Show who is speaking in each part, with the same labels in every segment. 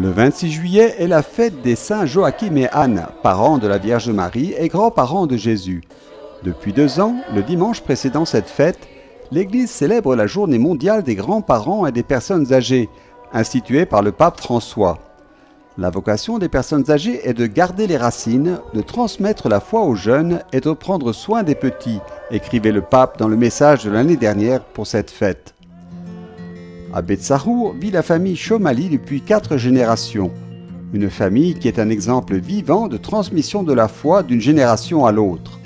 Speaker 1: Le 26 juillet est la fête des saints Joachim et Anne, parents de la Vierge Marie et grands-parents de Jésus. Depuis 2 ans, le dimanche précédant cette fête, l'Église célèbre la journée mondiale des grands-parents et des personnes âgées, instituée par le pape François. La vocation des personnes âgées est de garder les racines, de transmettre la foi aux jeunes et de prendre soin des petits, écrivait le pape dans le message de l'année dernière pour cette fête. À Betsahour vit la famille Chomali depuis 4 générations. Une famille qui est un exemple vivant de transmission de la foi d'une génération à l'autre.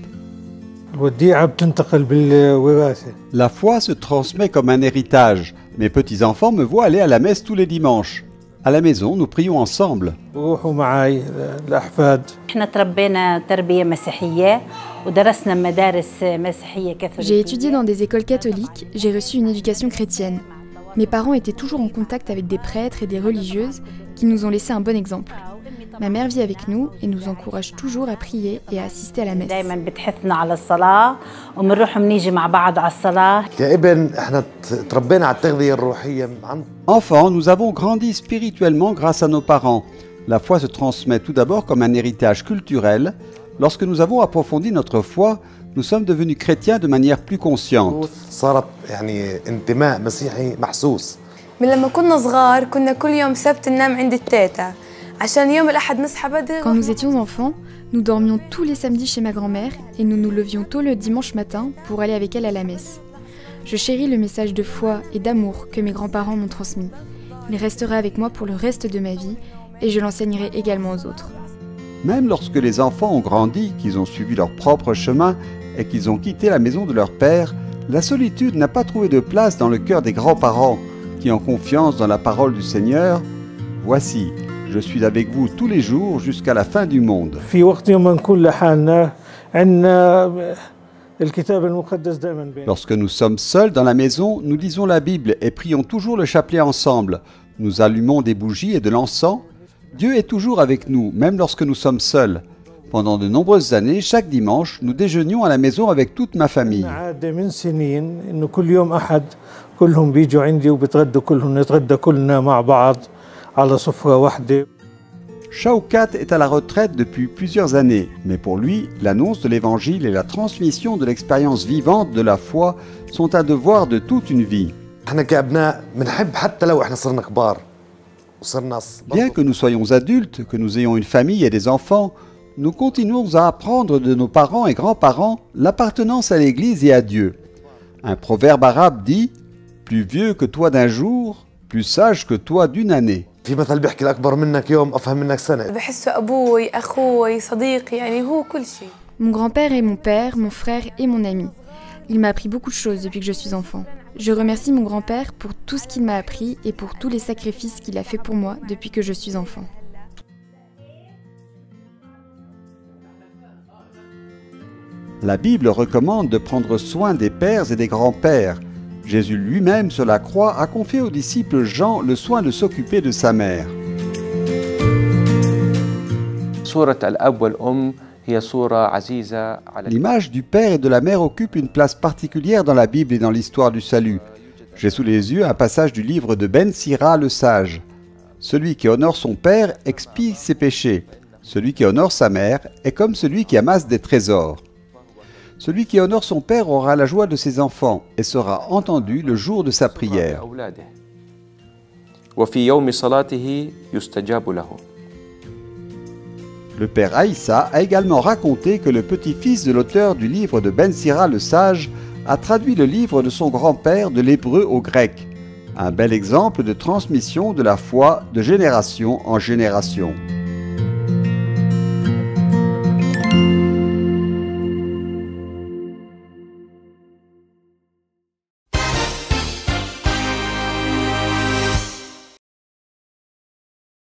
Speaker 1: La foi se transmet comme un héritage. Mes petits-enfants me voient aller à la messe tous les dimanches. À la maison, nous prions ensemble.
Speaker 2: J'ai étudié dans des écoles catholiques, j'ai reçu une éducation chrétienne. Mes parents étaient toujours en contact avec des prêtres et des religieuses qui nous ont laissé un bon exemple. Ma mère vit avec nous et nous encourage toujours à prier et à assister à la messe.
Speaker 1: Enfants, nous avons grandi spirituellement grâce à nos parents. La foi se transmet tout d'abord comme un héritage culturel. Lorsque nous avons approfondi notre foi, nous sommes devenus chrétiens de manière plus consciente.
Speaker 2: Quand nous étions enfants, nous dormions tous les samedis chez ma grand-mère et nous nous levions tôt le dimanche matin pour aller avec elle à la messe. Je chéris le message de foi et d'amour que mes grands-parents m'ont transmis. Il restera avec moi pour le reste de ma vie et je l'enseignerai également aux autres.
Speaker 1: Même lorsque les enfants ont grandi, qu'ils ont suivi leur propre chemin et qu'ils ont quitté la maison de leur père, la solitude n'a pas trouvé de place dans le cœur des grands-parents qui ont confiance dans la parole du Seigneur. Voici, je suis avec vous tous les jours jusqu'à la fin du monde. Lorsque nous sommes seuls dans la maison, nous lisons la Bible et prions toujours le chapelet ensemble. Nous allumons des bougies et de l'encens. Dieu est toujours avec nous, même lorsque nous sommes seuls. Pendant de nombreuses années, chaque dimanche, nous déjeunions à la maison avec toute ma famille. Shaukat est à la retraite depuis plusieurs années, mais pour lui, l'annonce de l'Évangile et la transmission de l'expérience vivante de la foi sont un devoir de toute une vie. Bien que nous soyons adultes, que nous ayons une famille et des enfants, nous continuons à apprendre de nos parents et grands-parents l'appartenance à l'Église et à Dieu. Un proverbe arabe dit « Plus vieux que toi d'un jour, plus sage que toi d'une année ».
Speaker 2: Mon grand-père est mon père, mon frère et mon ami. Il m'a appris beaucoup de choses depuis que je suis enfant. Je remercie mon grand-père pour tout ce qu'il m'a appris et pour tous les sacrifices qu'il a fait pour moi depuis que je suis enfant.
Speaker 1: La Bible recommande de prendre soin des pères et des grands-pères. Jésus lui-même sur la croix a confié au disciple Jean le soin de s'occuper de sa mère. L'image du père et de la mère occupe une place particulière dans la Bible et dans l'histoire du salut. J'ai sous les yeux un passage du livre de Ben Sira le sage. Celui qui honore son père expie ses péchés. Celui qui honore sa mère est comme celui qui amasse des trésors. Celui qui honore son père aura la joie de ses enfants et sera entendu le jour de sa prière. Le père Aïssa a également raconté que le petit-fils de l'auteur du livre de Ben Sira le sage a traduit le livre de son grand-père de l'hébreu au grec. Un bel exemple de transmission de la foi de génération en génération.